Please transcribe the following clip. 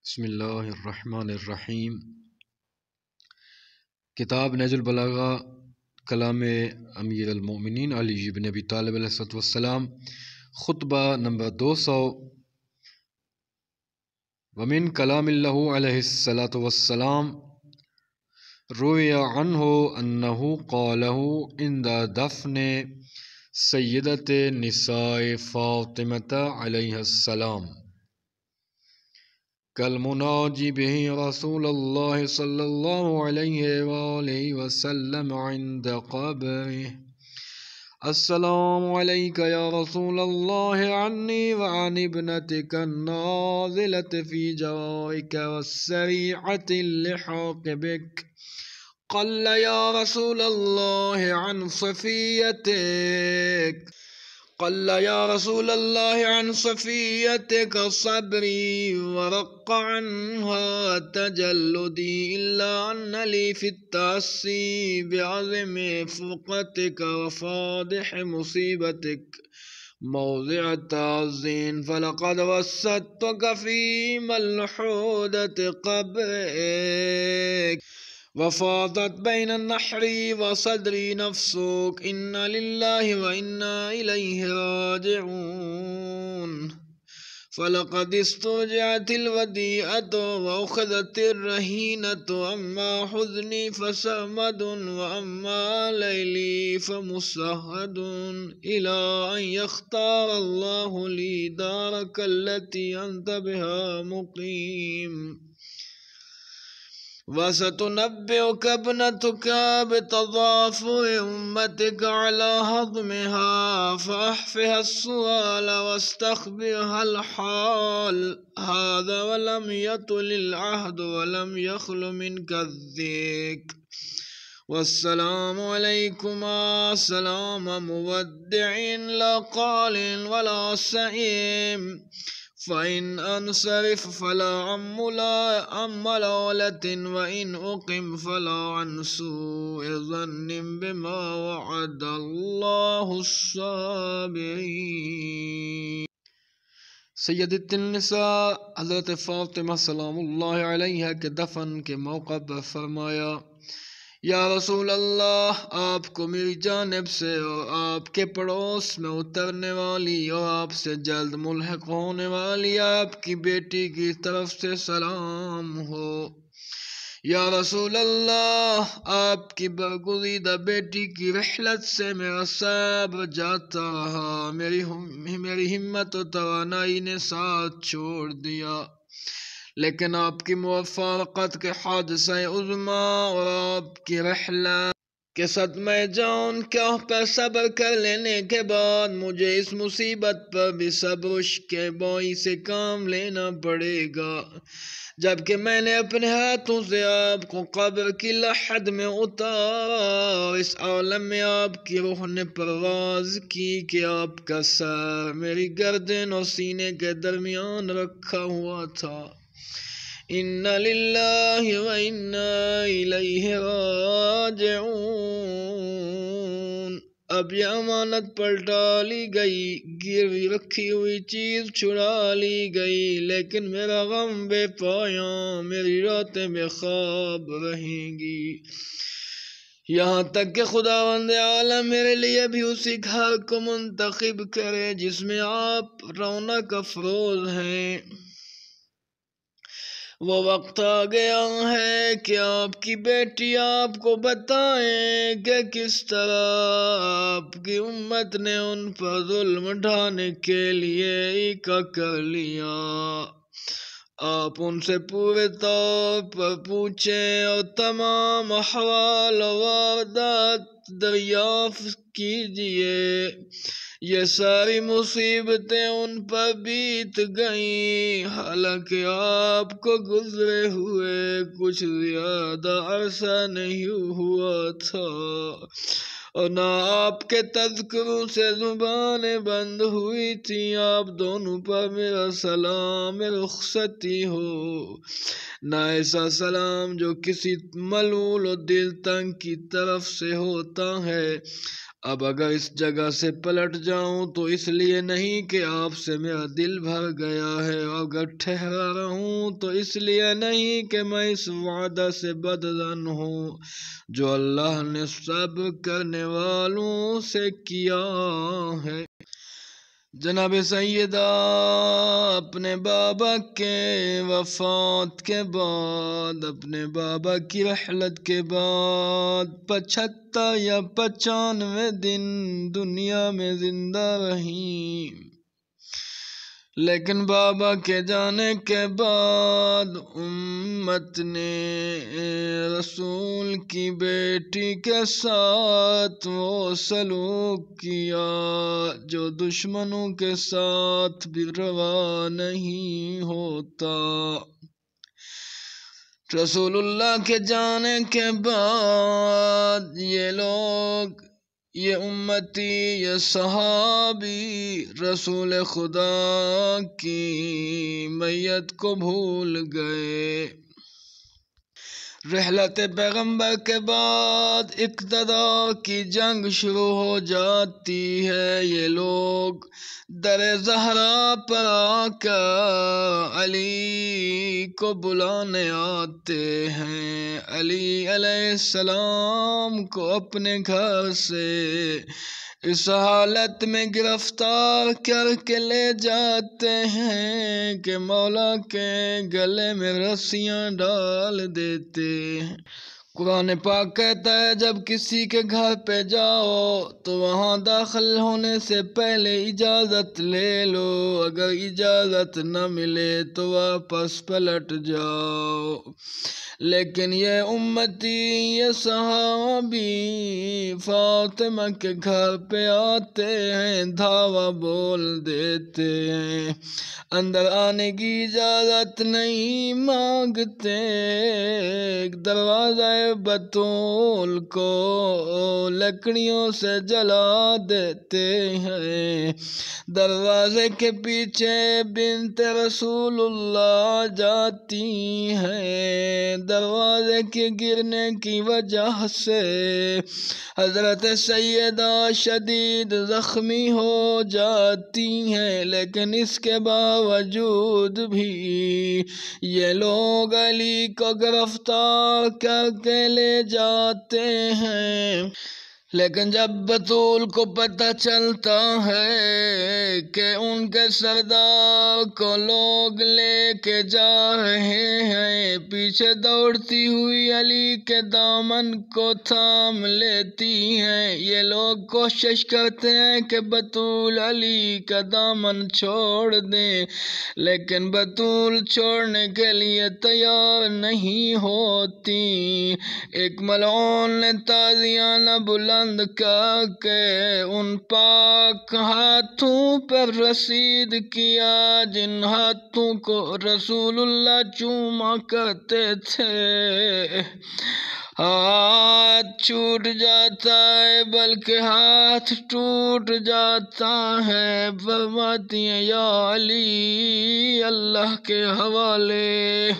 بسم اللہ الرحمن الرحیم۔ کتاب نہج البلاغہ، کلام امیر المومنین علی بن ابی طالب علیہ السلام، خطبہ نمبر 200۔ ومن کلام اللہ علیہ السلام روی عنہ انہ قالہ عند دفن سیدۃ نساء فاطمۃ علیہ السلام کالمناجی بہ رسول اللہ صلی اللہ علیہ وآلہ وسلم عند قبرہ السلام علیک یا رسول اللہ عنی وعن ابنتک النازلة فی جوارک والسریعة اللحاق بک قل یا رسول اللہ عن صفیتک قل یا رسول اللہ عن صفیتک صبری ورق عنها تجلدی الا ان لی فی التعصی بعظم فرقتک وفادح مصیبتک موضع تعظین فلقد وسدتک فی ملحودت قبرک وفاضت بین النحری وصدری نفسک ان للہ وانا الیہ راجعون فلقد استرجعت الودیعۃ واخذت الرہینۃ اما حزنی فسرمد واما لیلی فمسہد الی ان یختار اللہ لی دارک التی انت بها مقیم وستنبئك ابنتك بتضافر أمتك على هضمها فأحفها السؤال واستخبرها الحال هذا ولم يطل العهد ولم يخل منك الذكر والسلام عليكما سلام مودع لا قال ولا سئيم فإن أنصرف فلا عن ملالة وإن أقم فلا عن سوء ظن بما وعد الله الصابرين۔ سیدۃ النساء حضرت فاطمہ سلام اللہ علیہ کے دفن کے موقع پر فرمایا، یا رسول اللہ، آپ کو میری جانب سے اور آپ کے پڑوس میں اترنے والی اور آپ سے جلد ملحق ہونے والی آپ کی بیٹی کی طرف سے سلام ہو۔ یا رسول اللہ، آپ کی برگزیدہ بیٹی کی رحلت سے میرا صبر جاتا رہا، میری ہمت و توانائی نے ساتھ چھوڑ دیا، لیکن آپ کی مفارقت کے حادثہ عظما اور آپ کی رحلت کے صدمہ جان پر صبر کر لینے کے بعد مجھے اس مصیبت پر بھی صبر کے باعث سے کام لینا پڑے گا، جبکہ میں نے اپنے ہاتھوں سے آپ کو قبر کی لحد میں اتارا اور اس عالم میں آپ کی روح نے پرواز کی کہ آپ کا سر میری گردن اور سینے کے درمیان رکھا ہوا تھا۔ ان للہ و انا الیہ راجعون۔ اب یہ امانت پلٹا لی گئی، گروی رکھی ہوئی چیز چھڑا لی گئی، لیکن میرا غم بے پایاں، میری راتیں بے خواب رہیں گی، یہاں تک کہ خداوند عالم میرے لیے بھی اسی گھر کو منتخب کرے جس میں آپ رونق افروز ہیں۔ وہ وقت آ گیا ہے کہ آپ کی بیٹی آپ کو بتائیں کہ کس طرح آپ کی امت نے ان پر ظلم ڈھانے کے لیے ایکا کر لیا۔ آپ ان سے پورے طور پر پوچھیں اور تمام احوال و واردات دریافت کیجئے۔ یہ ساری مصیبتیں ان پر بیت گئیں، حالانکہ آپ کو گزرے ہوئے کچھ زیادہ عرصہ نہیں ہوا تھا، اور نہ آپ کے تذکروں سے زبانیں بند ہوئی تھی۔ آپ دونوں پر میرا سلام رخصتی ہو، نہ ایسا سلام جو کسی ملول و دل تنگ کی طرف سے ہوتا ہے۔ اب اگر اس جگہ سے پلٹ جاؤں تو اس لیے نہیں کہ آپ سے میرا دل بھر گیا ہے، اور اگر ٹھہرا رہوں تو اس لیے نہیں کہ میں اس وعدہ سے بدظن ہوں جو اللہ نے صبر کرنے والوں سے کیا ہے۔ جناب سیدہ اپنے بابا کے وفات کے بعد، اپنے بابا کی رحلت کے بعد 75 یا 95 دن دنیا میں زندہ رہیں، لیکن بابا کے جانے کے بعد امت نے رسول کی بیٹی کے ساتھ وہ سلوک کیا جو دشمنوں کے ساتھ بھی روا نہیں ہوتا۔ رسول اللہ کے جانے کے بعد یہ لوگ، یہ امتی، یہ صحابی رسول خدا کی میت کو بھول گئے۔ رحلت پیغمبر کے بعد اقتدار کی جنگ شروع ہو جاتی ہے۔ یہ لوگ در زہرا پر آ کر علی کو بلانے آتے ہیں، علی علیہ السلام کو اپنے گھر سے اس حالت میں گرفتار کر کے لے جاتے ہیں کہ مولا کے گلے میں رسیاں ڈال دیتے ہیں۔ قرآن پاک کہتا ہے جب کسی کے گھر پہ جاؤ تو وہاں داخل ہونے سے پہلے اجازت لے لو، اگر اجازت نہ ملے تو واپس پلٹ جاؤ۔ لیکن یہ امتی، یہ صحابی فاطمہ کے گھر پہ آتے ہیں، دھاوا بول دیتے ہیں، اندر آنے کی اجازت نہیں مانگتے، دروازہ بطول کو لکڑیوں سے جلا دیتے ہیں۔ دروازے کے پیچھے بنت رسول اللہ جاتی ہیں، دروازے کے گرنے کی وجہ سے حضرت سیدہ شدید زخمی ہو جاتی ہیں، لیکن اس کے باوجود بھی یہ لوگ علی کو گرفتار کر کے لے جاتے ہیں۔ لیکن جب بطول کو پتہ چلتا ہے کہ ان کے سردار کو لوگ لے کے جا رہے ہیں، پیچھے دوڑتی ہوئی علی کے دامن کو تھام لیتی ہیں۔ یہ لوگ کوشش کرتے ہیں کہ بطول علی کا دامن چھوڑ دیں، لیکن بطول چھوڑنے کے لیے تیار نہیں ہوتی۔ ایک ملعون نے تازیانہ بلند کر کے ان پاک ہاتھوں پر رسید کیا جن ہاتھوں کو رسول اللہ چوما کرتے تھے۔ ہاتھ چھوٹ جاتا ہے بلکہ ہاتھ ٹوٹ جاتا ہے، فرماتی ہیں یا علی اللہ کے حوالے